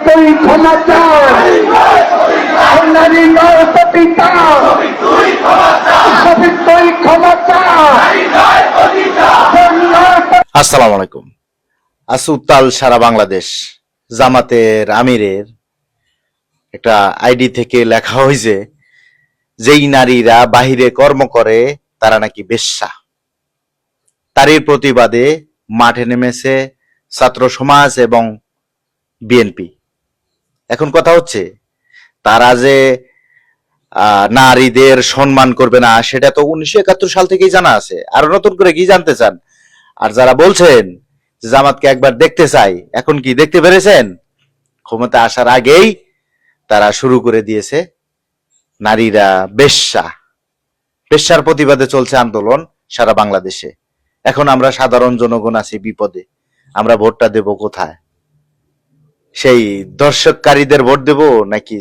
তুই ক্ষমা চাই, নারী নয় পতিতা, সবই তুই ক্ষমা চাই। আসসালামু আলাইকুম। আজ উত্তাল সারা বাংলাদেশ। জামাতের আমিরের একটা আইডি থেকে লেখা হয়েছে, যেই নারীরা বাহিরে কর্ম করে তারা নাকি বেশ্যা। তারই প্রতিবাদে মাঠে নেমেছে ছাত্র সমাজ এবং বিএনপি। এখন কথা হচ্ছে, তারা যে নারীদের সম্মান করবে না সেটা তো 1971 সাল থেকেই জানা আছে, আর নতুন করে কি জানতে চান? আর যারা বলছেন জামাতকে একবার দেখতে চাই, এখন কি দেখতে পেরেছেন? ক্ষমতা আসার আগেই তারা শুরু করে দিয়েছে নারীরা বেশ্যা। বেশ্যার প্রতিবাদে চলছে আন্দোলন সারা বাংলাদেশে। এখন আমরা সাধারণ জনগণ আছি বিপদে। আমরা ভোটটা দেব কোথায়? সেই দর্শককারীদের ভোট দেব নাকি